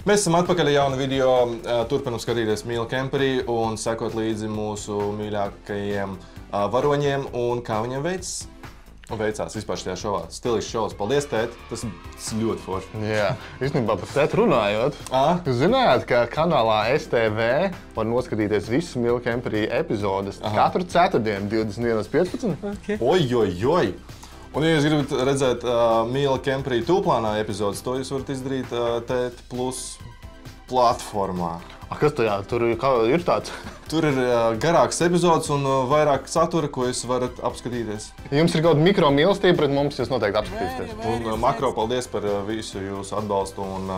Mēs esam atpakaļ ar jaunu video, turpinam skatīties Mīla Kemperī un sekot līdzi mūsu mīļākajiem varoņiem un kā viņiem veicās vispār šajā šovā. Stilisks šovs. Paldies, tēt! Tas ļoti forši. Jā, īstenībā par tēt runājot. Jūs zinājāt, ka kanālā STV var noskatīties visus Mīla Kemperī epizodes katru ceturtdienu 21:15. Oj! Un, ja jūs gribat redzēt Mīla Kemperī tūplānā epizodes, to jūs varat izdarīt Tēt Plus platformā. Kas tajā tur ir tāds? Tur ir garāks epizodes un vairāk satura, ko jūs varat apskatīties. Ja jums ir kaut kāda mikro mīlestība pret mums, jūs noteikti apskatīsieties. Un makro paldies par visu jūsu atbalstu un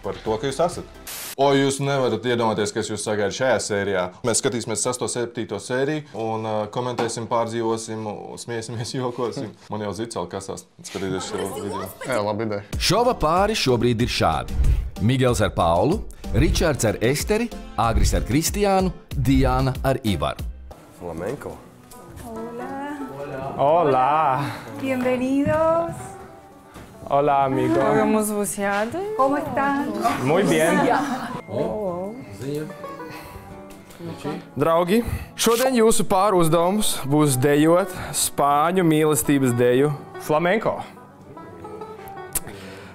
par to, ka jūs esat. Jūs nevarat iedomāties, kas jūs sagaida šajā sērijā. Mēs skatīsimies 6. un 7. sēriju un komentēsim, pārdzīvosim, smiesimies, jokosim. Man jau ziceli kasās skatīties šo video. Jā, labi ideja. Šova pāri šobrīd ir šādi. Migels ar Paulu, Ričards ar Esteri, Agris ar Kristiānu, Diana ar Ivaru. Flamenco. Hola. Bienvenidos. Hola, amigo. Hagamos buceada. ¿Cómo están? Muy bien. Draugi, šodien jūsu pāru uzdevums būs dejot spāņu mīlestības deju flamenco.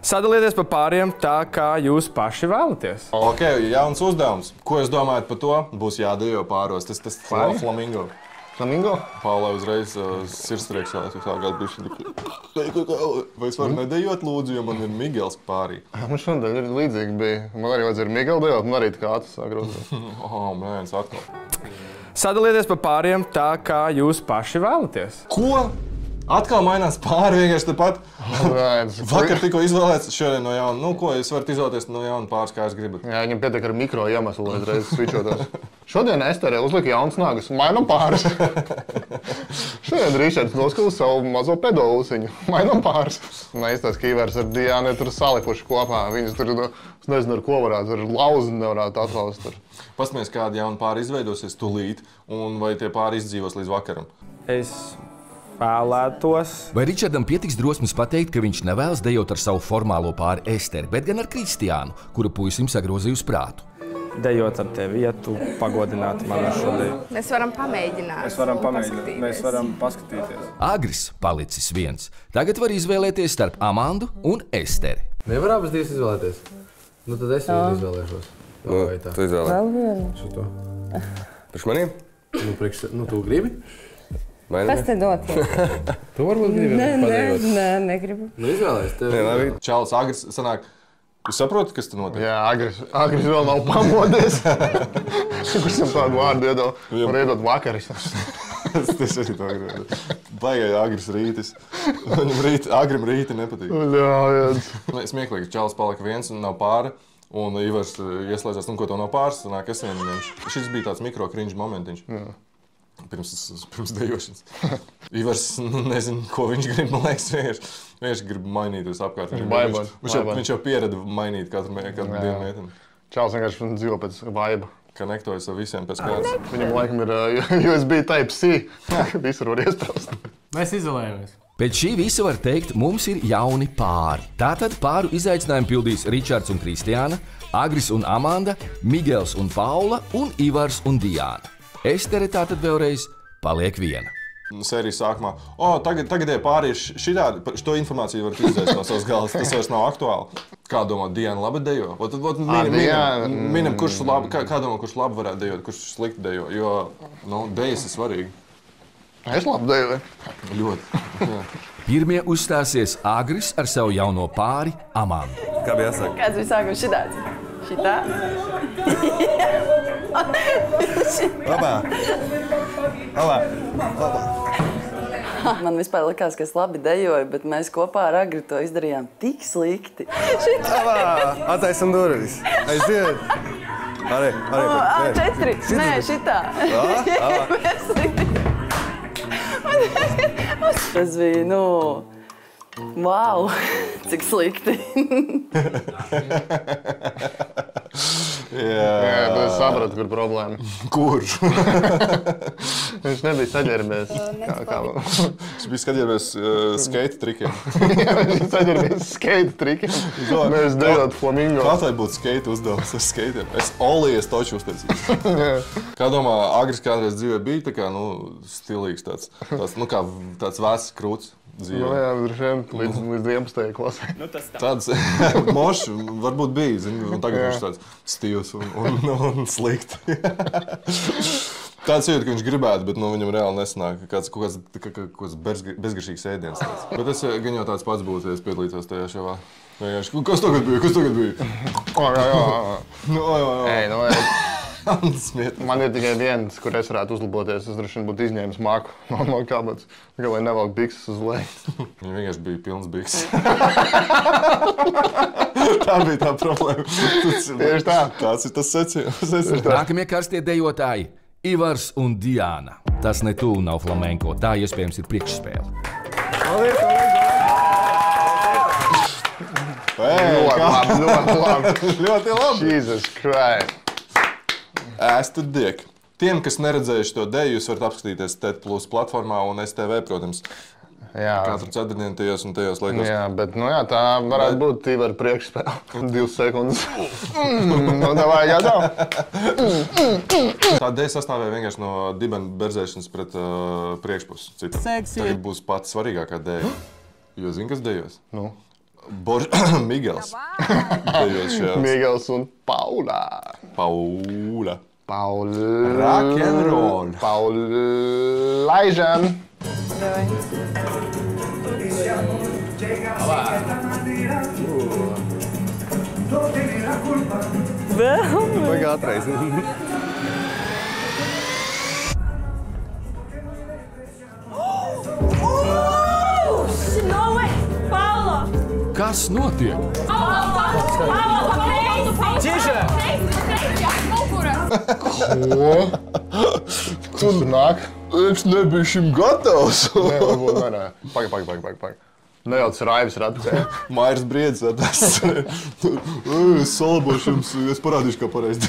Sadalieties pa pāriem tā, kā jūs paši vēlaties. Ok, jauns uzdevums. Ko jūs domājat par to? Būs jādejo pāros. Tas flamingo. Flamingo? Paulai uzreiz sirdsprieks sākās bišķi. Vai es varu nedejot, lūdzu, jo man ir Migels pārī? Man šodien ir līdzīgi bija. Man arī vajadzēja Migelu dejot, un arī tā kā acis sagrozās. Mēnes atkal. Sadalieties pa pāriem tā, kā jūs paši vēlaties. Ko? Atkal mainās pāri vienkārši tepat. Vakar tikko izvēlēts šodien no jauna. Nu, ko, jūs varat izvēlēties no jauna pāris, kā jūs gribat. Jā, viņam pietiek ar mikro iemeslu, lai reiz svičotos. Šodien Estere uzlika jauns nāgas, mainam pāris. Šodien Ričards noskala savu mazo pedolusiņu, mainam pāris. Neizstās, ka Ivars ar Diānu tur salikuši kopā. Viņas tur, es nezinu, ar ko varētu, ar lauzi nevarētu atlaust tur. Pastamies, kāda jauna pāri izveidosies tūlīt, un vai tie pāri izdzīvos līdz vakaram? Es vēlētos. Vai Ričardam pietiks drosmes pateikt, ka viņš nevēlas dejot ar savu formālo pāri Esteri, bet gan ar Kristiānu, kuru puisim sagrozīja uz prātu? Dejot ar tevi, ja tu pagodinātu mani ar šo deju. Mēs varam pamēģināt. Mēs varam paskatīties. Agris palicis viens. Tagad var izvēlēties starp Amandu un Esteri. Nevar abas divas izvēlēties? Nu tad es vienu izvēlēšos. Tu izvēlē. Vēl vienu. Šito. Priekš maniem? Nu tu gribi? Kas te dot? Tu varbūt gribi padējot. Nē, negribu. Nu izvēlēs tev. Nē, labi. Čalis Agris sanāk, jūs saprotat, kas te notiek? Jā, Agris vēl nav pamodies. Kurš jums tādu vārdu iedod? Var iedot vakaris. Tas arī tā gribētu. Baigāja Agris rītis. Agrim rīti nepatīk. Ļaujiet. Smieklīgi, Čalis palika viens un nav pāri. Un Ivars ieslēdzās, ko to nav pāris, sanāk, es vienu ņemšu. Šis bija tāds mikro cringe momentiņš. Pirms dejošanas. Ivars nezinu, ko viņš grib, man liekas, vienkārši grib mainīt uz apkārt. Viņš jau pierada mainīt katru dienu meiteni. Čalis vienkārši dzīvo pēc vaiba. Konektojas ar visiem pēc kāds. Viņam laikam ir USB Type-C. Visur var iespraust. Mēs izolējamies. Pēc šī visa var teikt, mums ir jauni pāri. Tātad pāru izaicinājumu pildīs Ričards un Kristiāna, Agris un Amanda, Migels un Paula un Ivars un Diāna. Estere tātad vēlreiz paliek viena. Sērijas sākumā, tagad pāri ir šitādi, šo informāciju varat izdzēst no savas galvas, tas vairs nav aktuāli. Kā domā, Diana labi dejo? Minam, kurš labi varētu dejot, kurš slikti dejo, jo, dejas ir svarīgi. Es labi dejoju. Ļoti. Pirmie uzstāsies Agris ar savu jauno pāri Amandu. Kā bija jāsaka? Kāds bija sākums šitāds? Šitā? Man vispār likās, ka es labi dejoju, bet mēs kopā ar Agri to izdarījām tik slikti. Attaisam durvis. Aiziet. Arī. A4. Nē, šitā. Tas bija, wow, cik slikti. Jā, bet es sapratu, kur problēma. Kurš? Viņš nebija saģērbies. Viņš bija skatījāmies skate trikiem. Jā, viņš saģērbies skate trikiem. Mēs dejot flamingo. Kā tai būtu skate uzdevums ar skatiem? Es olijas toču uztaisīju. Kā domā, Agris kādreiz dzīvē bija tā kā, stilīgs tāds tāds vecs krūts dzīvē? Jā, līdz 11. klasē. Tāds mošs varbūt bija, un tagad viņš tāds stīvs un slikti. Tāds jūtas, ka viņš gribētu, bet viņam reāli nesanāk. Kaut kāds bezgaršīgs ēdiens. Bet es gan jau tāds pats būtu, ja es piedalītos tajā šovā. Kas tagad bija? Man ir tikai viens, kur es varētu uzlaboties. Es droši vien būtu izņēmis māku no kabatas, lai nevelk bikses uz leju. Viņa vienkārši bija pilns bikses. Tā bija tā problēma. Tieši tā. Tāds ir tas secījums. Nākamie karstie dejotāji - Ivars un Diāna. Tas ne tuvu nav flamenko, tā iespējams ir priekšspēle. Ļoti labi. Jesus Christ. Ēstu diek. Tiem, kas neredzējuši to deju, jūs varat apskatīties TED Plus platformā un STV, protams. Katru ceturtdienu tajos un tajos laikos. Jā, bet tā varētu būt Ivara priekšspēle. 2 sekundes. Davai, gatava. Tā deja sastāvēja vienkārši no dibena berzēšanas pret priekšpusi. Tagad būs pats svarīgākā deja. Jo zini, kas dejos? Migels. Migels un Paula. Paula. Rock'n'roll. Paulaižam. Vai ātrais. Kas notiek? Ko? Tur nāk? Es nebiju šim gatavs. Nē. Pagaid. Nejauc Raivis ir atpakaļ. Mairs Briedis atnesis. Es salabošu jums, es parādīšu, kā pareizi.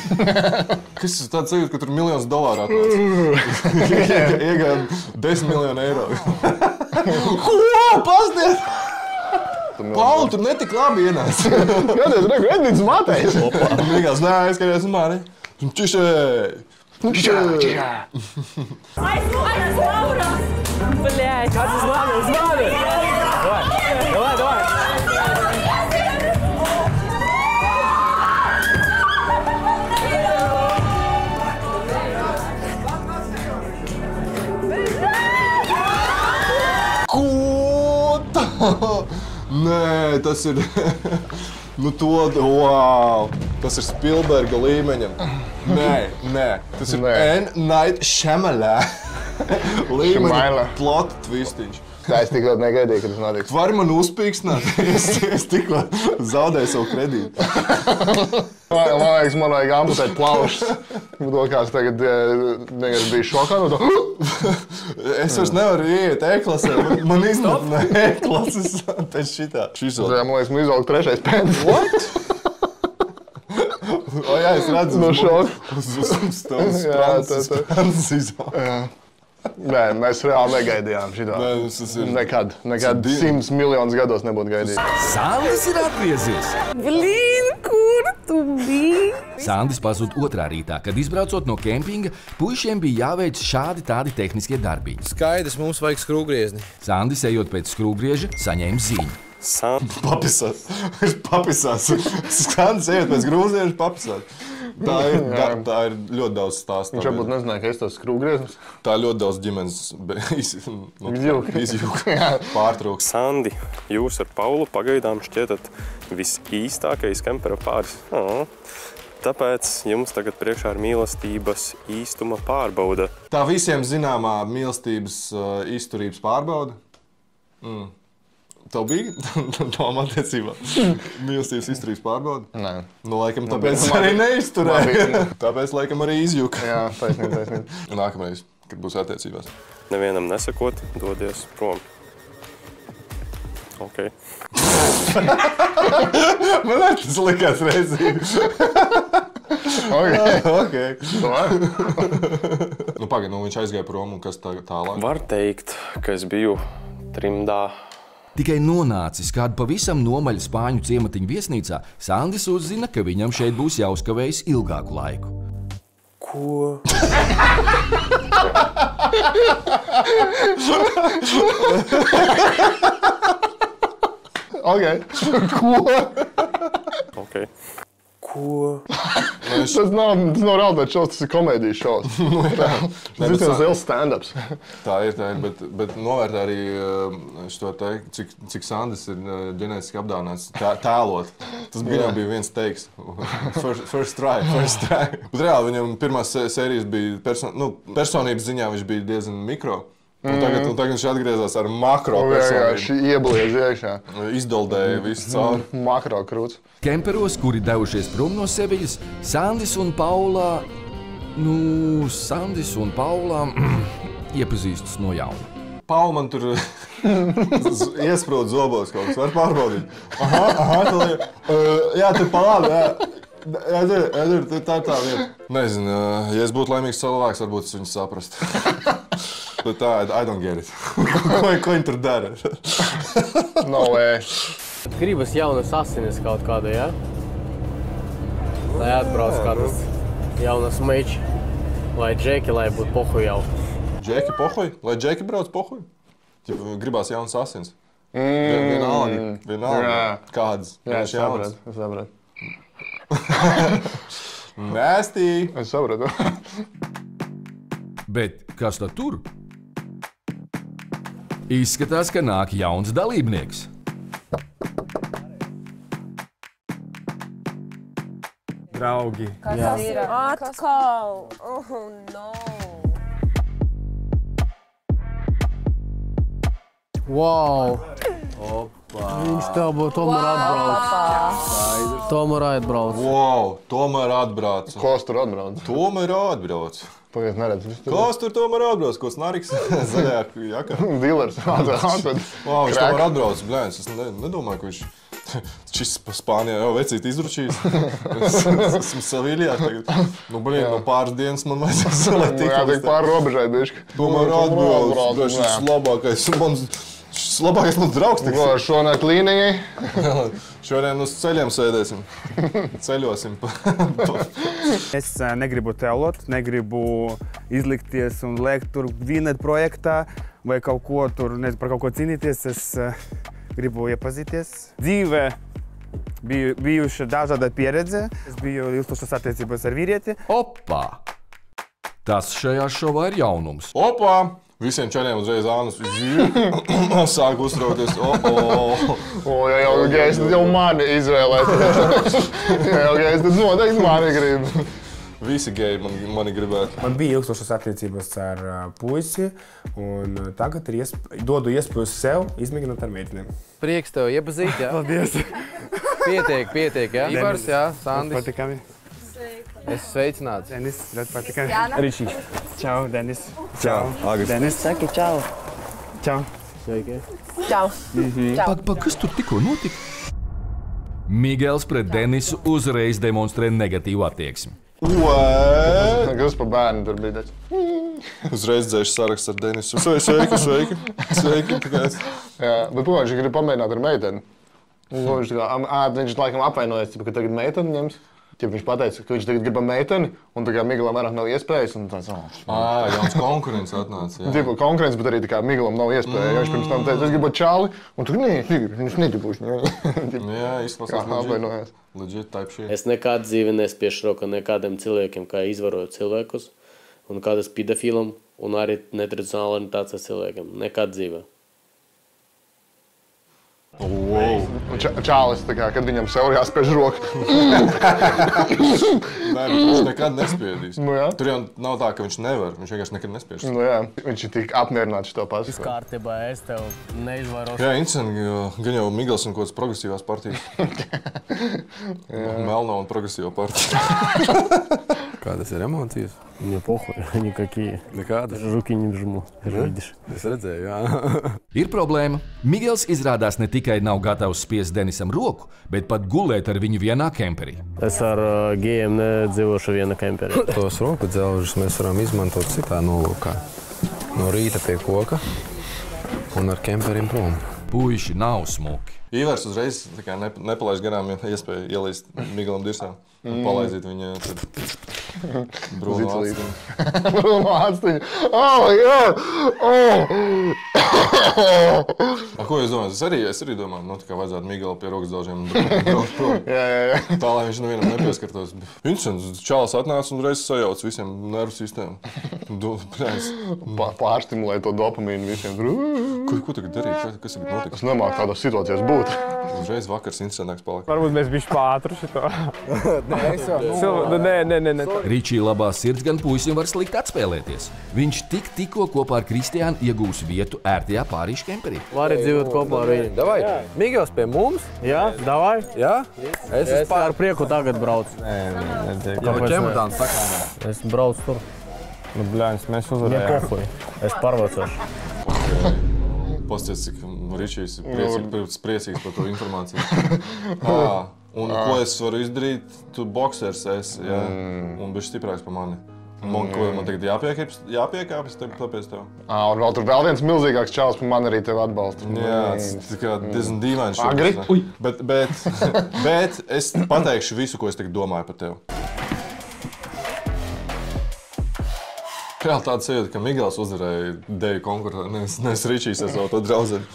Kas ir tāds sajūta, ka tur $1 000 atnāca? Iegājām 10 miljonu eiro. Ko? Pasties! Pauli, tur netik labi ienāca. Skaties, Edvins Matejs. Vienkārši neaizskaties uz mani. Čišē! Блядь, как звали? Давай. Ko tā? Nē, tas ir... wow! Tas ir Spielberga līmeņam. Nē. Tas ir M. Night Shyamalan līmeņa plot twistiņš. Es tik ļoti negaidīju, ka tas notiks. Vari man uzpīkstināt? Es tikko zaudēju savu kredītu. Man liekas, man vajag amputēt plaušas. Kāds tagad bija šokā no to. Es vairs nevaru ieiet E-klasē. Man izmet E-klases pēc šitā. Man liekas, man izvelk 3. pēdējais. What? Jā, es redzu. No šoka. Uz sprāns izvelk. Nē, mēs reāli negaidījām šitā. Nekad 100 miljonus gados nebūtu gaidījis. Sandis ir atgriezies! Blīn, kur tu biji? Sandis pazūd 2. rītā, kad izbraucot no kempinga, puišiem bija jāveic šādi tādi tehniskie darbiņi. Skaidrs, mums vajag skrūvgriezni. Sandis, ejot pēc skrūvgrieža, saņēma ziņu. Papisās. Sandis, ejot pēc grūzieža, papisās. Tā ir ļoti daudz stāstu. Viņš varbūt nezināja, ka es tos skrūvgrieznis. Tā ļoti daudz ģimenes izjūka pārtrauks. Sandi, jūs ar Paulu pagaidām šķietat visīstākais kempera pāris. Tāpēc jums tagad priekšā ir mīlestības īstuma pārbauda. Tā visiem zināmā mīlestības izturības pārbauda. Tev bija tām attiecībām mīlestības izturības pārbauda? Nē. Laikam tāpēc arī neizturēja. Tāpēc laikam arī izjuka. Jā, taisnība. Nākamreiz, kad būs attiecībās. Nevienam nesakot, dodies prom. Ok. Man arī tas likās reizi. Okay. Nu, pagaid, viņš aizgāja prom, un kas tālāk? Var teikt, ka es biju trimdā. Tikai nonācis kādu pavisam nomaļu spāņu ciematiņu viesnīcā, Sandis uzzina, ka viņam šeit būs jāuzkavējas ilgāku laiku. Ko? Ko? Okay. Ko? Tas nav realitātes šovs, tas ir komēdijas šovs. Tas ir liels stand-ups. Tā ir, bet novērtē arī šo teikt, cik Sandis ir ģenētiski apdāvināts tēlot. Tas bija viens teiks. First try. Bet reāli viņam pirmās sērijas bija personības ziņā viņš bija diezgan mikro. Un tagad viņš atgriezās ar makro personību. Šī iebliez iekšā. Izdoldēja visu cauri. Makro krūts. Kemperos, kuri devušies prom no Seviļas, Sandis un Paula iepazīstas no jauna. Paula man tur iesprūd zobos kaut kas. Var pārbaudīt? Jā, tur palābi, jā. Jā, tā vieta. Nezinu, ja es būtu laimīgs cilvēks, varbūt es viņu saprastu. Bet tā, I don't get it. Ko viņi tur dara? No way. Gribas jaunas asinis kaut kāda, jā? Lai atbrauc kādas jaunas meiči. Lai džeki, lai būtu pohuj jau. Džeki pohuj? Lai džeki brauc pohuj? Gribās jaunas asins. Vienalga. Kādas? Jā, es sapratu. Nasty! Es sapratu. Bet kas tad tur? Izskatās, ka nāk jauns dalībnieks. Draugi. Kas ir? Atkal! Oh, no! Wow! Viņš tev būtu tomēr atbrauc. Tomēr atbrauc. Wow, tomēr atbrauc. Kas tur atbrauc? Tomēr atbrauc. Pagaiet, neredz. Kas tur tomēr atbrauc? Ko snariks? Zaļā jaka? Dilers. Wow, viņš tomēr atbrauc. Bļēns, es nedomāju, ka viņš... Šis Spānijā jau vecīt izručījis. Esmu Seviļā tagad. Pāris dienas man vajadzēs, lai tik. Jā, tik pāri robežai bišķi. Tomēr atbrauc. Šis labākais mums draugs. Šonāk līnijai. Šodien uz ceļiem sēdēsim. Ceļosim. Es negribu tēlot, negribu izlikties un lēkt tur Vinet projektā vai kaut ko tur, par kaut ko cīnīties. Es gribu iepazīties. Dzīve bijuši dažāda pieredze. Es biju ilgstošās attiecībās ar vīrieti. Opā! Tas šajā šovā ir jaunums. Opā! Visiem čaļiem uzreiz ānus sāk uztrauties. Jau gais, jau mani izvēlēt. Jau gais, tad noteikti mani grib. Visi geji mani gribētu. Man bija ilgstošas attiecības ar puisi, un tagad dodu iespēju sev izmēģināt ar meitenēm. Prieks tev iepazīt, jā? Paldies! Pietiek, jā? Ivars, jā? Sandis. Patikami. Es sveicināts. Denis, ļoti patikami. Ričīši. Čau, Denis. Čau, Agris. Denis. Saki čau. Čau. Sveiki. Čau. Kas tur tikko notika? Migels pret Denisu uzreiz demonstrē negatīvu attieksmi. Kas pa bērnu tur bija tāds? Uzreiz dzēšu saraksts ar Denisu. Sveiki. Jā, bet viņš grib pamēģināt ar meiteni. Viņš laikam apvainojas, ka tagad meiteni ņems. Viņš pateica, ka viņš tagad grib meiteni, un tā kā Migelam vairāk nav iespējas. Jauns konkurence atnāca. Tipa konkurence, bet arī tā kā Migelam nav iespēja. Viņš pirms tam teica, es gribu čāli, un tu viņš negribuši. Jā, izklausās legit type shit. Es nekad dzīvi nespiešu roku nekādiem cilvēkiem, kā izvaroju cilvēkus, un kādas pedofilam, un arī netradicionāli orientācijas cilvēkiem. Nekad dzīvē. Wow. Čālis, tā kā, kad viņam sev jāspiež roku. Nē, viņš nekad nespiedīs. Tur jau nav tā, ka viņš nevar. Viņš vienkārši nekad nespiež. Viņš ir tik apmierināts to pasu. Viss kārtībā, es tev neizvarošu. Jā, interesanti, gan jau Migels un kādas progresīvās partijas. Melno un progresīvo partiju. Kādas ir emocijas? Не похуй, никакие. Nekādas. Руки не жму, видишь. Es redzēju, jā. Ir problēma. Migels izrādās ne tikai nav gatavs spiest Denisam roku, bet pat gulēt ar viņu vienā kemperī. Es ar gejiem nedzīvošu viena kemperī. Tos roku dzelžus mēs varam izmantot citā nolūkā. No rīta pie koka un ar kemperim prom. Puiši nav smuki. Ivars uzreiz nepalaiž garām iespēju ielīst Migelam dirsā un palaizīt viņa Bruno Atstiņu. Bruno Atstiņu. Oh, jā! Ko jūs domājat? Es arī domāju, nu, tā kā vajadzētu Migelu pie rokas dzelžiem braukt prom. Jā. Tā, lai viņš nevienam nepieskartos. Interesants, čalis atnāca un reiz sajauc visiem nervu sistēmu. Pārstimulē to dopamīnu visiem. Ko tagad darīt? Kas tagad notiks? Es nemāku tādās situācijās būt. Uzreiz vakars interesantāks palika. Varbūt mēs bišķi pātru šito. Nē. Ričī labā sirds gan puisim var slikt atspēlēties. Viņš tikko kopā ar Kristiānu iegūs vietu ērtajā pārīšu kemperī. Vari dzīvot kopā ar viņu. Davai, Migels pie mums? Jā, davai. Jā? Es ar prieku tagad braucu. Nē. Jau ķemutāns sakā. Es braucu tur. Nu, bļāņas, mēs Ne uzvarējām. похуй. Es pārvācošu. Pasties, cik Ričijs ir priecīgs par to informāciju. Un ko es varu izdarīt? Tu boksers esi, jā? Un bišķi stiprāks par mani. Man tagad jāpiekāpjas tāpēc tev? Un vēl viens milzīgāks čalis par mani arī tev atbalsta. Jā, tas tā kā diezgan dīvains. Agri? Bet es pateikšu visu, ko es tagad domāju par tevi. Reāli tāda sajūta, ka Migels uzvarēja deju konkursā, nevis Ričijs ar savu to draudzeni.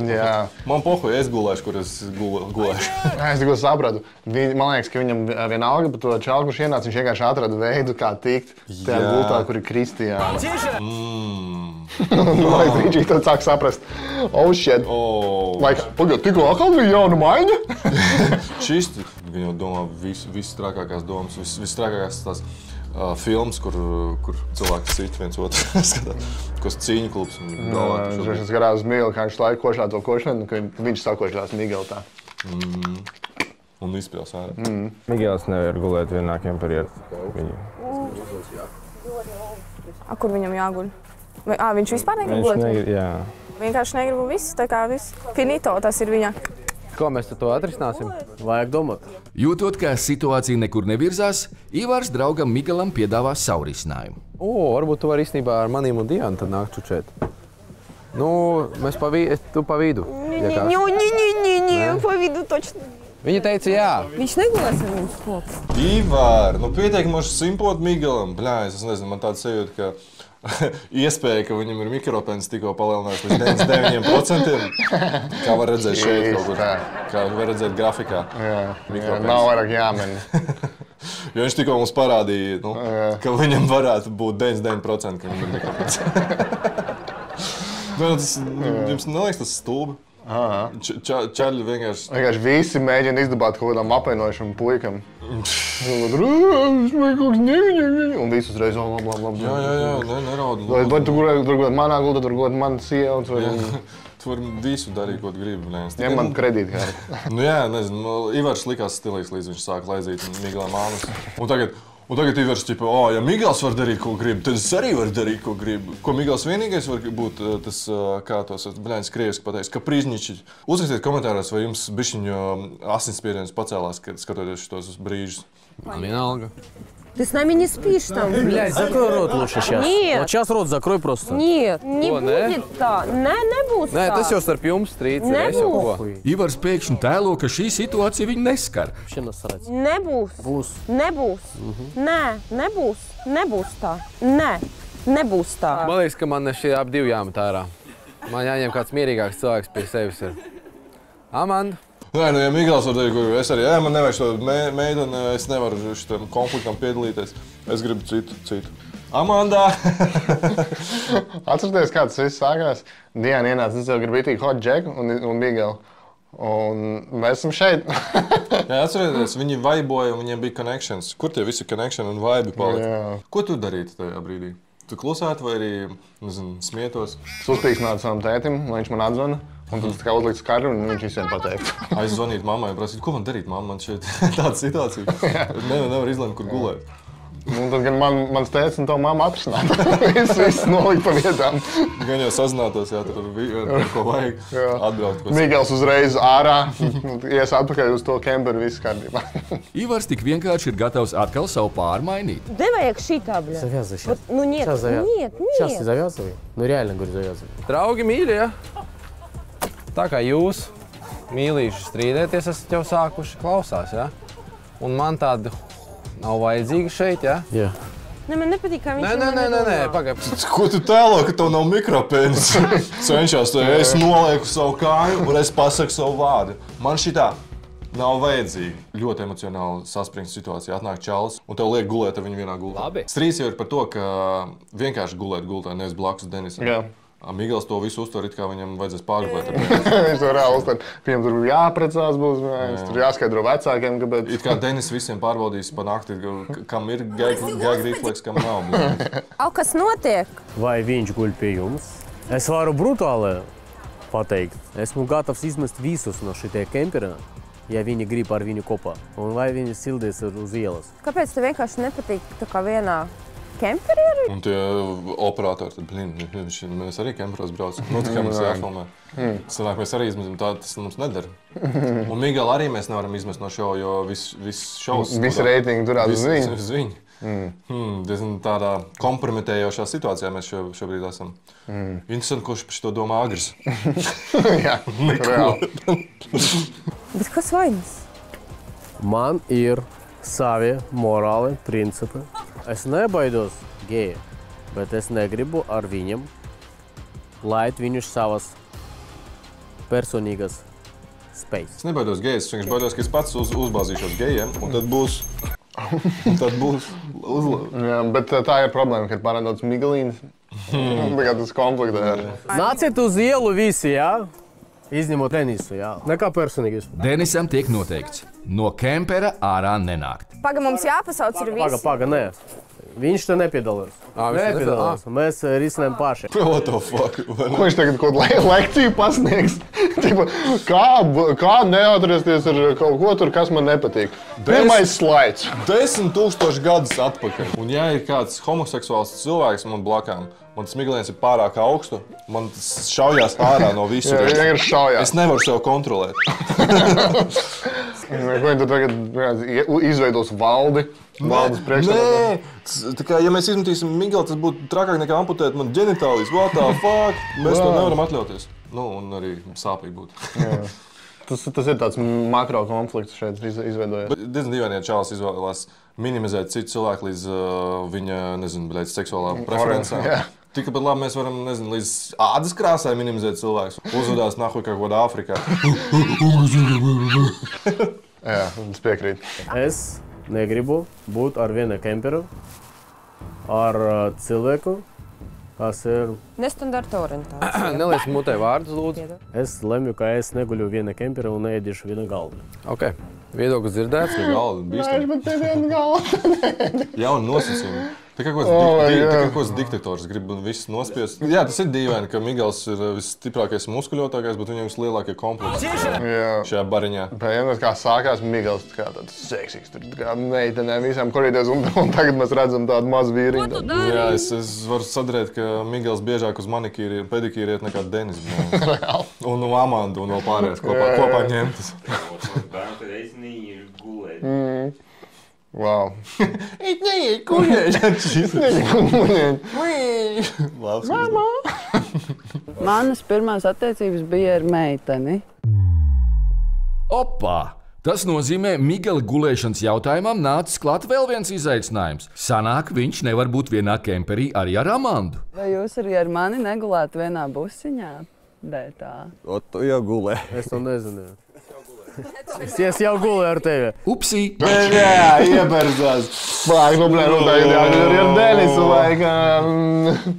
Jā. Man pohuj, es gulēšu, kur es gulēšu. Es tikko sapratu. Man liekas, ka viņam vienalga par to čalu, kurš ienāca, viņš vienkārši atrada veidu, kā tikt tajā gultā, kur ir Kristiāna. Man liekas, Ričijs tad sāk saprast. Oh, shit. Pagad, tikko atkal bija jauna maiņa? Čisti. Viņi jau domā visu trakākās domas, visu trakākās tās filmas, kur cilvēki sit viens otru skatās, kas cīņu klubs. Viņš skatās uz Migelu, kā viņš laiku košā to košanu, ka viņš sakošās Migelu tā. Un izpils ārā. Migels nevar gulēt vienā kemperī ar viņu. Kur viņam jāguļ? Viņš vispār negrib gulēt? Jā. Vienkārši negribu viss, tā kā viss. Finito, tas ir viņa. Ko mēs to atrisināsim? Vajag domāt. Jūtot, ka situācija nekur nevirzās, Ivars draugam Migelam piedāvā savu risinājumu. Varbūt tu vari īstenībā ar manīm un Diānu tad nākt čučēt. Nu, mēs tu pa vidu. Не, по виду точно. Viņa teica jā. Viņš negulēs ar mums kopā. Ivar, pietiek mums simpot Migelam. Bļā, es nezinu, man tāda sajūta, ka iespēja, ka viņam ir mikropens tikko palielinājis līdz 99%, kā var redzēt šeit kaut kur, kā var redzēt grafikā. Jā, nav vairāk jāmeni. Jo viņš tikko mums parādīja, ka viņam varētu būt 99%, ka viņam ir mikropens. Jums neliekas tas stulbi? Čaļi vienkārši... Vienkārši visi mēģina izdabāt kaut kādām apvainojušam puikam. Un visus reiz labi. Jā, neraud. Vai tu gulēt manā gultā, tur gulēt manas sievas. Tu vari visu darīt, ko tu gribi. Ņem man kredītkārti. Jā, nezinu, Ivars likās stilīgs, līdz viņš sāka laizīt Migelam ānus. Un tagad Ivars ķipa, ja Migels var darīt, ko grib, tad es arī varu darīt, ko gribu. Ko Migels vienīgais var būt tas, kā tos bļāņas krieviski pateiks, ka prīzniči. Uzrakstiet komentāros, vai jums bišķiņu asinsspiediens pacēlās, skatoties šitos brīžus. Man vienalga. Ты с нами не спишь там. Блядь, закрой рот лучше сейчас. Нет. Вот сейчас рот закрой просто. Нет, не будет tā. Nebūs tā. Nē, tas jau starp jums strīds. Ivars pēkšņi tēlo, ka šī situācija viņu neskar. Nebūs. Būs. Nebūs. Nē, nebūs. Nebūs tā. Nē, nebūs tā. Man liekas, ka man šie ap divi jāmet ārā. Man jāņem kāds mierīgāks cilvēks pie sevis ir. Amanda? Nē, ja Migels var darīt, ko es arī, man nevajag šo meideni, es nevaru šitam konfliktam piedalīties. Es gribu citu. Amandā! Atcerieties, kā tas viss sākās. Diana ienāca, es jau gribu itīgi hot Džeku un Migelu. Un mēs esam šeit. Jā, atcerieties, viņi vaiboja un viņiem bija connections. Kur tie visi connection un vaibi palika? Ko tu darītu tajā brīdī? Tu klusētu vai arī, nezinu, smietos? Es uzpīksnātu savam tētim, lai viņš man atzvana. Un tad es tā kā uzliktu skaru un viņš visiem pateiktu. Aizzvanīt mammai un prasīt, ko man darīt, mamma, man šeit tāda situācija. Nevar izlemt, kur gulēt. Un tad gan mans tēvs un tā mamma atrisinātu. Viss nolikt pa vietām. Gan jau sazinātos, jā, tur ko vajag atbraukt. Migels uzreiz ārā, ies atpakaļ uz to kemperu, viss kārtībā. Ivars tik vienkārši ir gatavs atkal savu pāri mainīt. Девай šitā, бля. Завязывай сейчас. Ну нет, нет. Сейчас ты завязывай. Ну реально, говорю, завязывай. Draugi mīļie, ja? Tā kā jūs, mīlīši, strīdēties, esat jau sākuši klausās, ja? Un man tāda nav vajadzīga šeit, ja? Jā. Ne, man nepatīk, kā viņš Nē, pagaid. Ko tu tēlo, ka tev nav mikropēnis? Cenšos, es nolieku savu kāju un es pasaku savu vārdu. Man šitā nav vajadzīgi. Ļoti emocionāli saspringta situācija. Atnāk čalis un tev liek gulēt ar viņu vienā gultā. Labi. Strīds jau ir par to, ka vienkārši gulēt gultā, nevis blakus Denisam. Jā. Migels to visu uztver, it kā viņam vajadzēs pārgulēt. Viņš to reāli uztver. Piemēram, tur jāprecās būs, tur jāskaidro vecākiem, kāpēc. It kā Denis visiem pārbaudīs pa nakti, kam ir gēga refleks, kam nav. Au, kas notiek? Vai viņš guļ pie jums? Es varu brutāli pateikt. Esmu gatavs izmest visus no šitie kemperi, ja viņi grib ar viņu kopā. Un vai viņi sildīs uz ielas. Kāpēc tev vienkārši nepatīk tā kā vienā kemperī ar viņu? Un tie operatori, tad, mēs arī kemperos braucam. Nu, tā kā mums jāfilmē. Sanāk, mēs arī izmestam tā, tas mums nedara. Un Migelu arī mēs nevaram izmest no šova, jo viss šovs... Visi reitingi turās uz viņu. Uz viņu. Diezgan tādā kompromitējošā situācijā mēs šobrīd esam. Interesanti, kurš par šito domā Agris. Jā, reāli. Bet kas vainas? Man ir savi morāli principi. Es nebaidos geju, bet es negribu ar viņam laid viņus savas personīgas spējas. Es nebaidos gejus, es vienkārši baidos, ka es pats uzbāzīšos gejiem, un tad būs Jā, bet tā ir problēma, ka ir pārāk daudz migalīnas. Tas konfliktē. Nāciet uz ielu visi, jā? Izņemot Denisu, jā. Nekā personīgais. Denisam tiek noteikts no kempera ārā nenākt. Paga, mums jāpasauc ir visi. Paga, nē. Viņš te nepiedalās. Nepiedalās. Mēs risinām paši. What the fuck? Ko viņš tagad kaut lekciju pasniegs? Kā neatristies ar kaut ko tur, kas man nepatīk? Pirmais slaids. 10,000 gadus atpakaļ. Un ja ir kāds homoseksuāls cilvēks man blakām, man tas miglēns ir pārāk augstu, man tas šaujās ārā no visur. Es nevaru sev kontrolēt. Ko viņi tur tagad izveidos valdi? Valdes priekšsēdētāju? Nē! Tā kā, ja mēs izmetīsim Migelu, tas būtu trakāk nekā amputēt man ģenitālijas. What the fuck? Mēs to nevaram atļauties. Nu, un arī sāpīgi būtu. Tas ir tāds makro konflikts šeit izveidojies. Diezgan dīvaini, ja čalis izvēlās minimizēt citu cilvēku līdz viņa, nezinu, seksuālā preferencē. Tikpat labi mēs varam, nezinu, līdz ādas krāsai minimizēt cilvēkus. Uzvedās nahuj kā kaut kādā Āfrikā. Jā, es piekrītu. Es negribu būt ar vienu kemperu, ar cilvēku, kas ir... Nestandarta orientācija. Neliec mutē vārdus, lūdzu. Es lemju, ka es neguļu viena kempera un neēdīšu viena galda. Ok. Viedoklis dzirdēts? Galda, bīstami. Bet te viena galda. Jauni nosacījumi. Tā kā kāds diktators grib visus nospiest. Jā, tas ir dīvaini, ka Migels ir visstiprākais un muskuļotākais, bet viņam vislielākie kompleksi šajā bariņā. Pēc kā sākās Migels, kā tāds seksīgs, tur kā meitenēm visām korīties, un tagad mēs redzam tādu mazu vīriņu. Jā, es varu sadarēt, ka Migels biežāk uz manikīri un pedikīri iet nekā Denis. Un Amandu un vēl pārējais kopā ņemtas. Bērnu, kad es neiešu gulēt. Wow. Es neiešu gulēt. Labs. Manas pirmās attiecības bija ar meiteni. Opā! Tas nozīmē, Migela gulēšanas jautājumam nācis klāt vēl viens izaicinājums. Sanāk, viņš nevar būt vienā kemperī arī ar Amandu. Vai jūs arī ar mani negulētu vienā busiņā? Dētā. O, tu jau gulē. Es to nezinu. Es jau gulēju ar tevi. Upsī! Jā, ieberzās. Fāk, nu tagad jāgad arī ar Denisu vajag.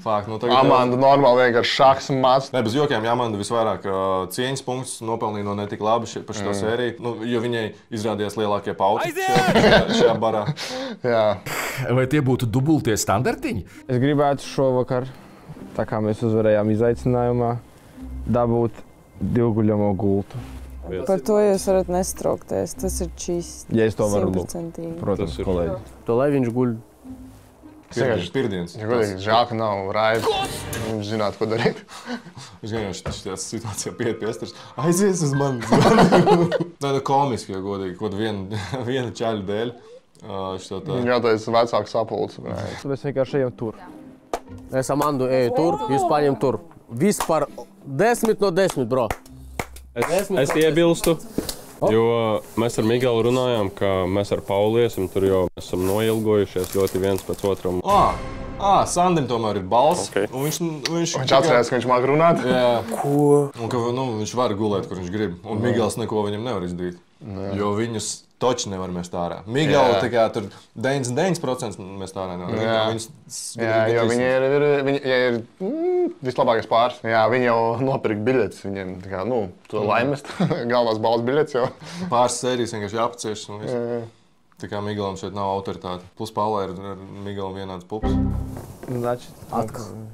Fāk, nu tagad... Amanda normāli vienkārši šaks un mats. Ne, bez jokiem, ja Amanda visvairāk cieņas punktus nopelnīja no netik labi par šito sēriju, nu, jo viņai izrādījās lielākie pauti šajā barā. Jā. Vai tie būtu dubultie standartiņi? Es gribētu šovakar, tā kā mēs uzvarējām izaicinājumā, dabūt divguļamo gultu. Par to jūs varat nestraukties, tas ir čist. Ja es to varu lūgt, protams, kolēģi. To lai viņš guļ Pirmdienas. Ja godīgi, žēl, ka nav Raiva. Viņš zinātu, ko darīt. Viņš gan jau šitā situācijā pieiet pie Esteras. Aizies uz mani. Nē, komiski, ja godīgi, kaut viena čaļa dēļ. Jā, tas ir vecāks sapulcs. Mēs vienkārši ejam tur. Es Amandu eju tur, jūs paņem tur. Vispār 10 no 10, bro. Es iebilstu, jo mēs ar Migelu runājām, ka mēs ar Paulu iesim tur, jo mēs esam noilgojušies ļoti viens pēc otram. Sandim tomēr ir balss. Okay. Viņš atcerās, ka viņš māk runāt? Jā. Ko? Un ka viņš var gulēt, kur viņš grib. Un Migels neko viņam nevar izdarīt. Jo viņus toči nevar mest ārā. Migela tā kā tur 99% mest ārā nevar. Jā, jo viņi ir vislabākais pāris. Jā, viņi jau nopirka biļetes viņiem. Tā kā, to laimest. Galvenās balvas biļetes jau. Pāris sērijas vienkārši jāpacieš. Tā kā Migelam šeit nav autoritāte. Plus Paulai ir Migelam vienāds pups.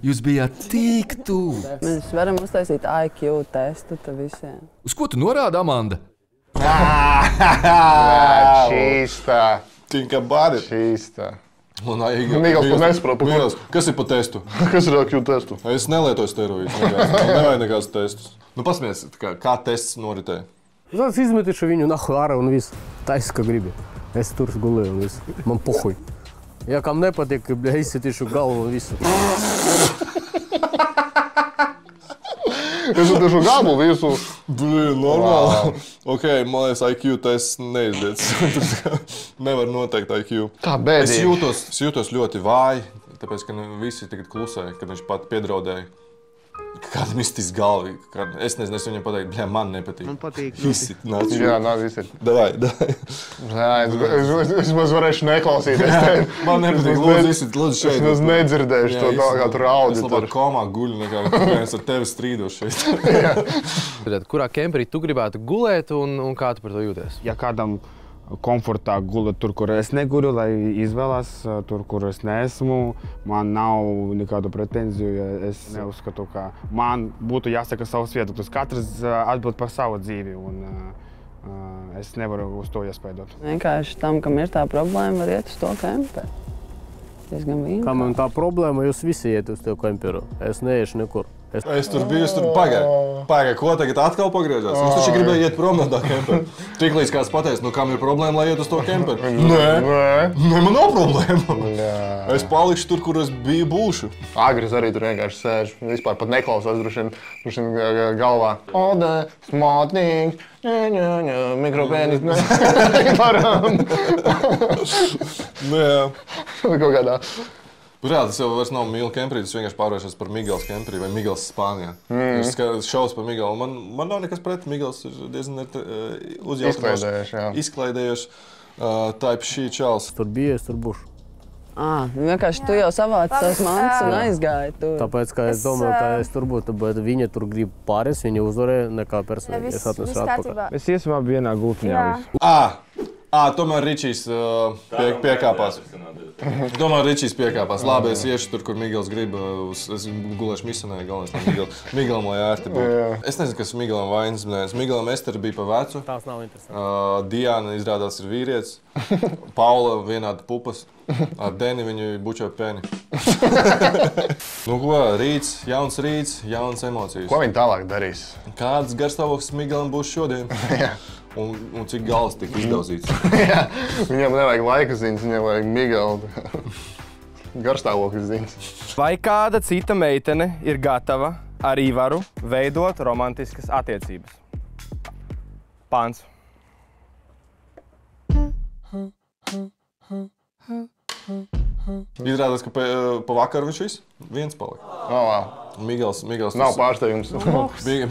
Jūs bijāt tik tuvu. Mēs varam uztaisīt IQ testu te visiem. Uz ko tu norādi, Amanda? Šīstā. Tinka bari. Šīstā. Migels pat nesaprot. Kas ir pa testu? Kas ir IQ testu? Es nelietoju steroīdus. Nevajag nekāds testus. Pasmies, kā tests noritēja? Es izmetīšu viņu nahu ārā un visu. Taisi, ka gribi. Es tur gulēju un visu. Man pohuj. Ja kam nepatīk, izsitīšu galvu un visu. Es atiešu galvu visu. Normāli. Ok, man liekas, IQ tests neizdiec. Nevar noteikt IQ. Tā bēdīgi. Es jūtos ļoti vāji, tāpēc, ka visi tagad klusēja, kad viņš pat piedraudēja. Kādam izstīst galvi. Es nezinu, es viņam pateiktu, bļā, man nepatīk. Man patīk. Izsit, nāc. Jā, nāc izsit. Davai. Jā, es maz varēšu neklausīties. Man nepatīk, lūdzu šeit. Es nedzirdēšu to tā, kā tur audi. Es labāk komā guļu, nekā viens ar tevi strīdošu šeit. Kurā kemperī tu gribētu gulēt un kā tu par to jūties? Ja kādam komfortā gulēt tur, kur es neguļu, lai izvēlās tur, kur es neesmu. Man nav nekādu pretenziju, ja es neuzskatu, ka man būtu jāsaka savas vietas. Katrs atbild par savu dzīvi, un es nevaru uz to iespēdot. Vienkārši tam, kam ir tā problēma, var iet uz to kemperi. Diezgan vienkārši. Kam ir tā problēma, jūs visi iet uz to kemperu. Es neiešu nekur. Es tur biju, pagaid, ko tagad atkal pagriežās? Es taču gribēju iet prom no tā kempera. Tiklīdz kāds pateic, kam ir problēma, lai iet uz to kemperu? Nē, man nav problēma. Es palikšu tur, kur es biju būšu. Agris arī tur vienkārši sēž. Vispār pat neklausās droši vien galvā. Ode, smotnīgs, mikropēnis, varam. Nē. Kaut kādā. Tas jau vairs nav Mīla kemperī, tas vienkārši pārvēršas par Migels kemperī vai Migels Spānijā. Es šaus par Migelu. Man nav nekas pret. Migels ir diezgan izklaidējošs. Type šī čals. Tur bija, es tur būšu. Vienkārši tu jau savāci savas mantas un aizgāji tur. Tāpēc, ka es domāju, ka es tur būtu, bet viņa tur grib pāris, viņa uzvarēja nekā personīgi. Es atnesu atpakaļ. Mēs iesim abi vienā gultiņā visu. Tomēr Ričijs piekāpās. Labi, es iešu tur, kur Migels grib. Es gulēšu misanē, galvenais Migelam, lai ērti būtu. Es nezinu, kas Migelam vainas. Migelam Estera bija pa vecu. Tās nav interesanti. Diana izrādās ir vīrietis. Paula vienāda pupas. Ar Deni viņu bučo pēni. Ko, rīts, jauns emocijas. Ko viņi tālāk darīs? Kāds garstāvoklis Migelam būs šodien? Un cik gals tika izdauzīts. Jā, viņam nevajag laika ziņas, viņam vajag Migela garstāvokļa ziņas. Vai kāda cita meitene ir gatava ar Ivaru veidot romantiskas attiecības? Pāns. Izrādās, ka pa vakaru viņš viens palika. Migels nav pārsteigums.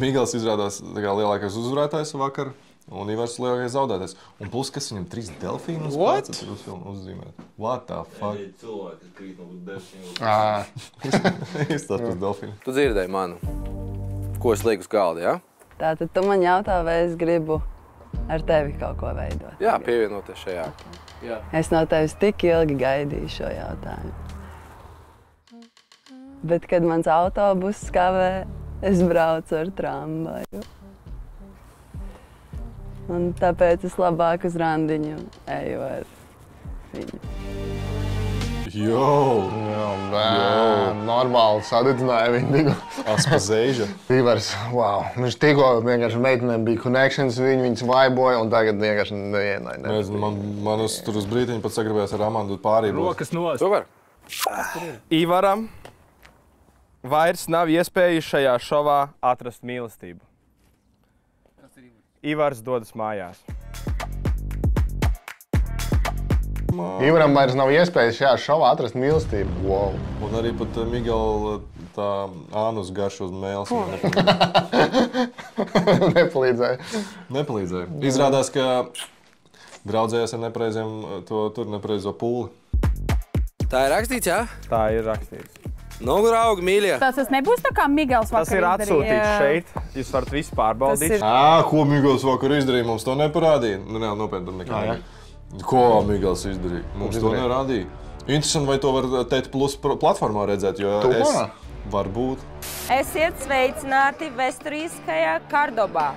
Migels izrādās lielākais uzvarētājs vakar. Un Ivars lielākais zaudētājs. Un plus, kas viņam 3 delfīnus uzzīmēt? What the fuck? Cilvēki, kas krīt no delfīnu. Izstāst pēc delfīnu. Tu dzirdēji manu, ko es lieku uz galda, jā? Tātad tu man jautā, vai es gribu ar tevi kaut ko veidot? Jā, pievienoties šajā. Jā. Es no tevis tik ilgi gaidīju šo jautājumu. Bet, kad mans autobuss kavē, es braucu ar tramvaju. Un tāpēc es labāk uz randiņu eju ar viņu. Normāli sadedzināja viņu. Aspazēža. Ivars, wow. Viņš tikko vienkārši meitenēm bija connections, viņas vaiboja un tagad vienkārši neienāja. Man tur uz brītiņu pat sagribējās ar Amandu pārībos. Rokas nos. Super. Ivaram vairs nav iespējas šajā šovā atrast mīlestību. Ivars dodas mājās. Ivaram vairs nav iespējas šajā šovā atrast mīlestību. Wow. Un arī pat Miguel tā ānus garš uz mēles. Nepalīdzēja. Izrādās, ka draudzējās ar nepareizo pūli. Tā ir rakstīts, jā? Tā ir rakstīts. Nu, draugi, mīļie. Tas nebūs tā kā Migels vakar izdarīja. Tas ir atsūtīts šeit. Jūs varat visu pārbaudīt. Ko Migels vakar izdarīja? Mums to neparādīja. Nu, nopietni tur nekā nebija. Ko Migels izdarīja? Mums to nerādīja. Interesanti, vai to var TET Plus platformā redzēt, jo es varbūt. Esiet sveicināti Vesturiskajā Kardobā.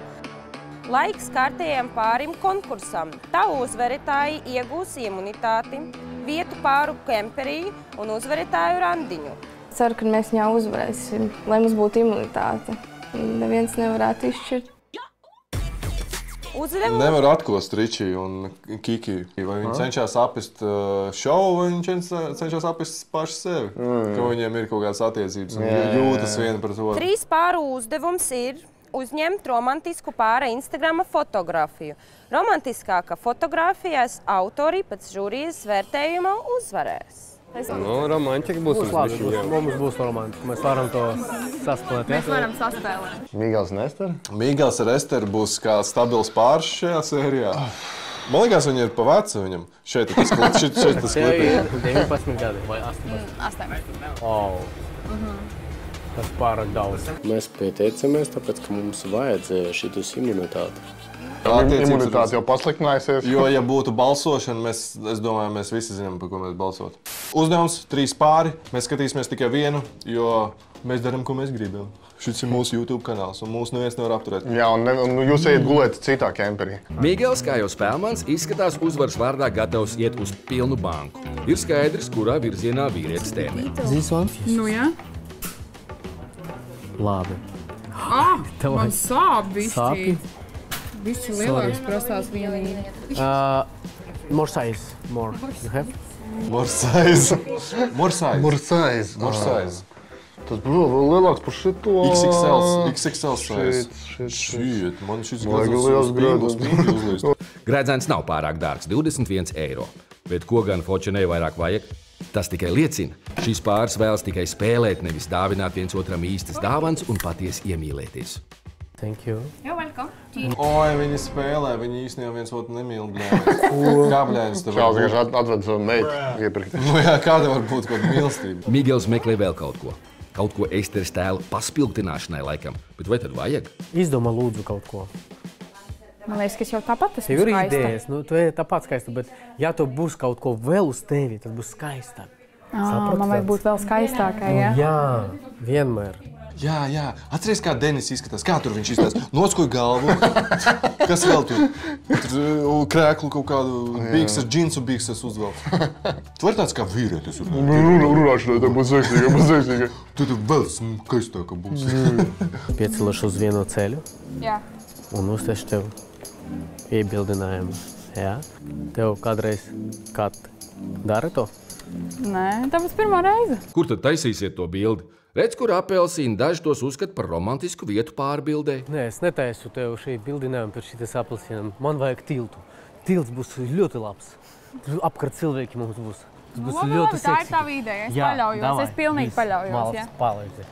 Laiks kārtējiem pārim konkursam. Tā uzvarētāji iegūs imunitāti, vietu pāru kemperī un uzvarētāju randiņu. Ceru, ka mēs viņā uzvarēsim, lai mums būtu imunitāte. Neviens nevarētu izšķirt. Nevar atkost Ričiju un Kiki. Vai viņi cenšas apist šovu, vai viņi cenšas apist paši sevi. Ka viņiem ir kaut kādas attiecības un jūtas viena par to. 3 pāru uzdevums ir uzņemt romantisku pāra Instagrama fotografiju. Romantiskāka fotografijas autori pēc žūrijas vērtējuma uzvarēs. Nu, romantika būs mums būs romantika. Mēs varam to saspēlēt. Mēs varam saspēlēt. Migels un Ester? Migels ar Esteru būs kā stabils pāris šajā sērijā. Man liekas, viņi ir pa vecu viņam. Šeit tas klips. 19 gadi vai 18? 18. Tas pārāk daudz. Mēs pieteicamies, tāpēc, ka mums vajadzēja šitus imunitāti. Imunitāte jau pasliktinājusies. Jo, ja būtu balsošana, es domāju, mēs visi zinām, par ko mēs balsot. Uzdevums 3 pāri. Mēs skatīsimies tikai vienu, jo mēs darām, ko mēs gribam. Šis ir mūsu YouTube kanāls, un mūs neviens nevar apturēt. Jā, un jūs ejat gulēt citā kemperī. Migels, kā jau spēlmans, izskatās uzvaras vārdā gatavs iet uz pilnu banku. Ir skaidrs, kurā virzienā vīrietis tēmē. Nu, jā. Labi. Man sāp bišķi. Bišķi lielāks prasās vienīgi. More size. More. You have? More size. More size. More size. More size. Tas vēl lielāks par šito. XXL size. Šķiet, man šis gradzens uzlīst. Gradzens nav pārāk dārgs, 21 eiro. Bet ko gan Fočenei vairāk vajag? Tas tikai liecina. Šis pāris vēlas tikai spēlēt, nevis dāvināt viens otram īstas dāvans un patiesi iemīlēties. Thank you. You're welcome. Oi, viņi spēlē, viņi īstenībā viens otru nemīl. Kā bļēnis tev var būt? Čāls atved savu meitu iepirkt. Nu jā, kāda var būt kaut mīlestība? Migels meklē vēl kaut ko. Kaut ko Esteres tēla paspilgtināšanai laikam. Bet vai tad vajag? Izdomā lūdzu kaut ko. Man liekas, ka es jau tāpat esmu skaista. Tev ir idejas, tu esi tāpat skaista, bet ja tu būs kaut ko vēl uz tevi, tad būs skaistāk. Man vajag būt vēl skaistākai, jā? Jā, vienmēr. Jā. Atceries, kā Denis izskatās. Kā tur viņš izskatās? Noskoja galvu. Kas vēl tur? Krēklu kaut kādu bīkses, džinsu bīkses uzvelk. Tu vari tāds kā vīrietis. Runāšanai, tā būs seksīga. Tu vēl skaistāka būs. Piecelašu uz vienu ceļu. Jā. Un uztašu tev iebildinājumu. Jā? Tev kādreiz dara to? Nē, tā būs pirmā reize. Kur tad taisīsiet to bildi? Redz, kur apelsīni daži tos uzskata par romantisku vietu pārbildē. Nē, es netaisu tev šī bildinājumu par šitas apelsīnam. Man vajag tiltu. Tilts būs ļoti labs. Apkārt cilvēki mums būs. Tas būs ļoti seksīgi. Tā ir tava ideja. Es paļaujos. Es pilnīgi paļaujos. Palīdzi.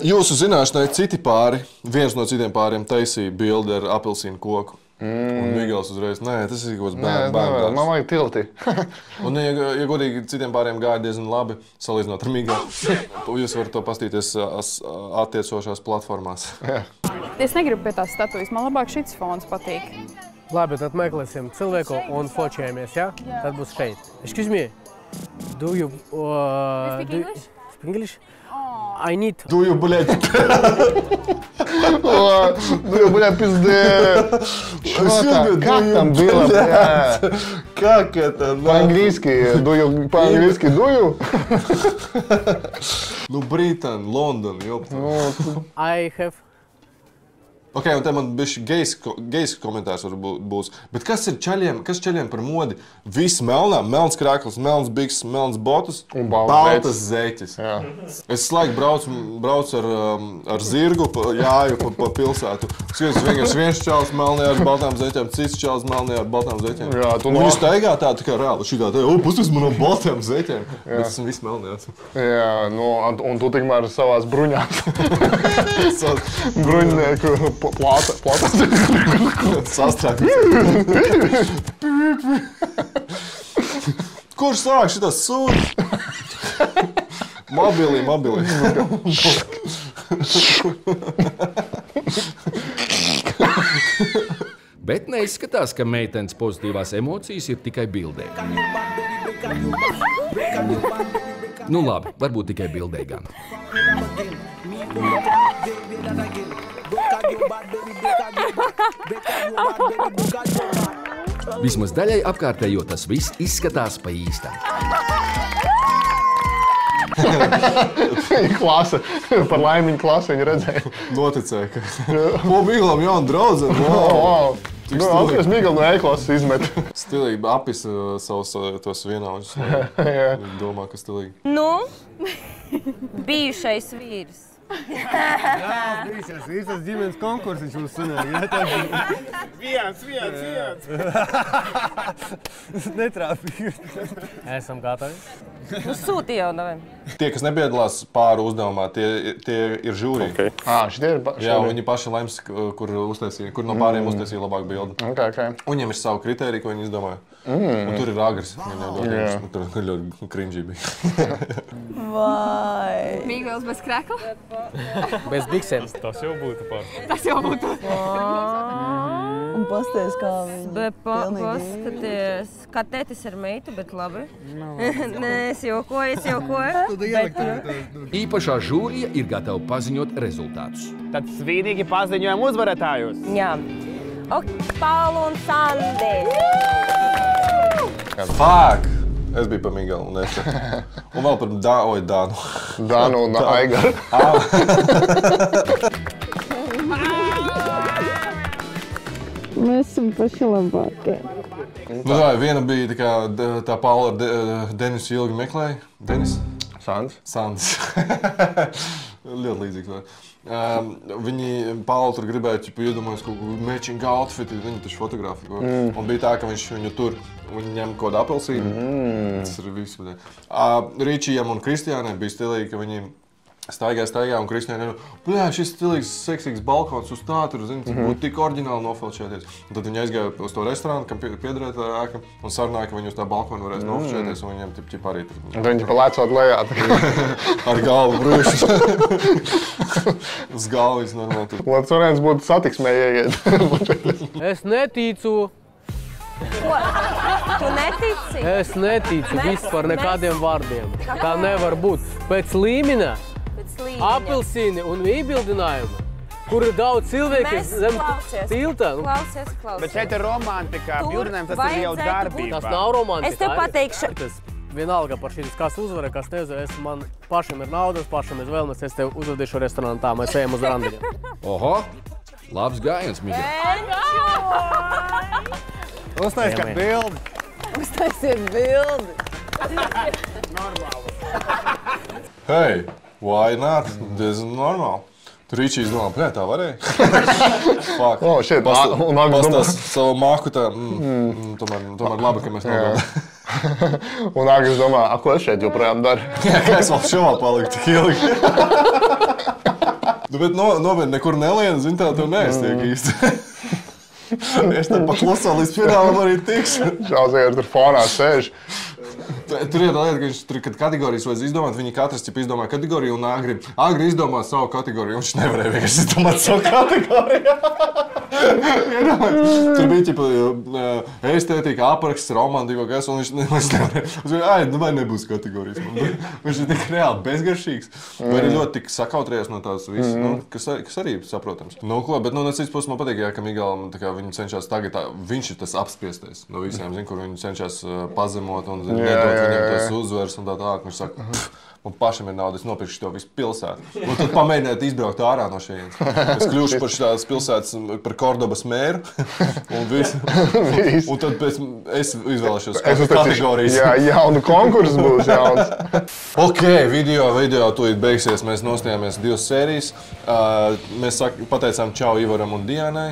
Jūsu zināšanai citi pāri, viens no citiem pāriem taisīja bildi ar apelsīnu koku. Un Migels uzreiz, nē, tas ir kaut kāds bērns. Man vajag tilti. Un, ja godīgi, citiem pāriem gāja diezgan labi, salīdzinot ar Migelu. Jūs varat to pastīties attiecošās platformās. Es negribu pie tās statujas, man labāk šits fons patīk. Labi, tad meklēsim cilvēku un fočējamies, jā? Tad būs šeit. Excuse me, do you speak English? English? I need... Do you, блядь? Бля, пиздец. Как там было, бля? Как это? По-английски дую? Nu, Britānija, Londona, jopta. I have. Ok, un te man bišķi gejs komentārs varbūt būs. Bet kas ir čaļiem, par modi? Viss melnā, melns krāklis, melns bikses, melns botus un baltas zeķes. Es laiku braucu ar zirgu, jāju pa pilsētu. Skaties, vienkārši viens čalis melnajā ar baltām zeķēm, cits čalis melnajā ar baltām zeķēm. Un viņi staigā tā kā reāli, šitā, pusties man no baltām zeķēm. Bet esmu viss melnajās. Jā, un tu tikmēr savās bruņās. Bruņnieku. Plāta. Sastrādīt. Kurš sāk šitas sūdz? Mobilī. Bet neizskatās, ka meitenes pozitīvās emocijas ir tikai bildē. Nu labi, varbūt tikai bildē gan. Vismaz daļai apkārtējo tas viss izskatās pa īstam. Klase, par laimiņu klasi viņi redzēja. Noticēja, ka Miglam jauna draudzene. Es Miglam no E-klases izmetu. Stilīgi apis savus tos vienaudžus. Domā, ka stilīgi. Nu, bijušais vīrs. Jā, bijušais vīrs, tas ģimenes konkursiņš mums sanāk. Viens. Netrāpīju. Esam gatavi. Nu, sūti jau nevajag. Tie, kas nepiedalās pāru uzdevumā, tie ir žūrī. Okay. Šitie ir Jā, viņi paši lems, kur no pāriem uztaisīja labāku bildi. Okay. Un viņiem ir savu kritēriju, ko viņi izdomāja. Un tur ir agrs. Tur ļoti cringy bija. Vai. Mīgls bez krekla? Bez biksēm. Tas jau būtu pār. Tas jau būtu. Un pasties, kā viņi paskaties, kā tētis ar meitu, bet labi. Nē, es jokoju. Īpašā žūrija ir gatava paziņot rezultātus. Tad svinīgi paziņojam uzvarētājus. Jā. Paula un Sandi. Fuck! Es biju pa Migelu un Ese. Un vēl par Dānu. Dānu un Aigaru. Mēs esam paši labākie. Nu tā, viena bija tā Paula ar Denisu ilgi meklēja. Denis? Sands. Ļoti līdzīgs var. Viņi Paula tur gribēja iedomājas kaut ko matching outfit, viņi taču fotografiju. Un bija tā, ka viņš viņu tur, viņi ņem kaut kādu apelsīnu. Tas ir viss. Ričijam un Kristiānai bija stilīgi, ka viņi staigā, un Kristiānai bļā, šis stilīgs, seksīgs balkons uz tā, tur, zini, būtu tik oriģināli nofilčēties. Un tad viņi aizgāja uz to restorānu, kam piederēja tā ēka, un sarunāja, ka viņi uz tā balkonu varēs nofilčēties, un viņiem tip arī tur. Un viņi palēcot lejā. Ar galvu brūšu. Uz galvu viss normāli tur. Lai cerēns būtu satiksmē ieiet. Es neticu. Ko? Tu netici? Es neticu vispār nekādiem vārdiem. Tā nevar būt. Pēc līmeņa, apelsīni un iebildinājuma, kur ir daudz cilvēku zem tilta. Klausies. Bet šeit ir romantika, bildinājums, tas ir jau darbība. Tas nav romantika. Es tev pateikšu. Vienalga par šīs, kas uzvarē, kas nezinu, man pašam ir naudas, pašam ir vēlmes, es tev uzvedīšu restorānu tā, mēs ejam uz randiņu. Oho, labs gājiens, Miguel. Uztaisiet bildi. Uztaisiet bildi. Hei, why not? Diezgan normāli. Tur Ričijs domā, bļā, tā varēja. Fuck. Pastāst savu māku tā, tomēr labi, ka mēs nogalām. Un Agris domā, ko es šeit joprojām daru? Jā, kā es vēl šovā paliku tik ilgi. Bet nopietni nekur nelien, zin tā, tev neiztiek īsti. Es te paklusā līdz finālam arī tikšu. Šāzēr tur fonā sēž. Tur ir tā lieta, ka viņš tur, kad kategorijas vajadz izdomāt, viņi katrs izdomā kategoriju un Agri izdomā savu kategoriju, un viņš nevarēja vienkārši izdomāt savu kategoriju. Tur bija ķipa estētika, apraksts, romantika, kas, un viņš nevarēja, vai nebūs kategorijas. Viņš ir tik reāli bezgaršīgs, vai arī ļoti tik sakautrējās no tās visas, kas arī saprotams. Nu, ko, bet, no cits puses man patīk, ka Miguelam, viņi cenšas tagad, viņš ir tas apspiestais no visiem, kur viņi cenšas pazemot un nedot viņam tos uzvaras un tā tālāk. Viņš saka, man pašam ir nauda, es nopirkšu to visu pilsētu. Un tad pamēģiniet izbraukt ārā no šejienes. Es kļūšu par šīs pilsētas, par Kordobas mēru. Un tad pēc es izvēlēšos kategorijas. Jā, jaunu konkursu būs jauns. Ok, video tūlīt beigsies. Mēs nostājāmies 2 sērijas. Mēs pateicām čau Ivaram un Dianai,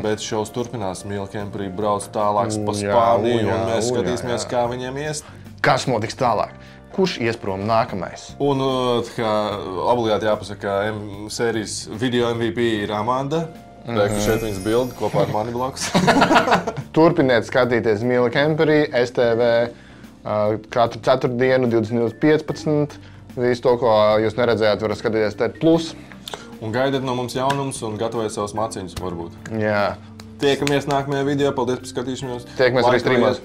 bet šovs turpinās. Mīla Kemperī brauc tālāk pa Spāniju un mēs skatīsimies, kā viņiem iest. Kas notiks tālāk? Kurš ies prom nākamais? Un obligāti jāpasaka, ka sērijas video MVP ir Amanda. Šeit viņas bildi kopā ar mani blakus. Turpiniet skatīties Mīla Kemperī, STV katru ceturtdienu 22.15. Visu to, ko jūs neredzējāt, varat skatīties TET+. Un gaidiet no mums jaunums un gatavojiet savus maciņus varbūt. Jā. Tiekamies nākamajā video. Paldies par skatīšanos. Tiekamies arī streamos.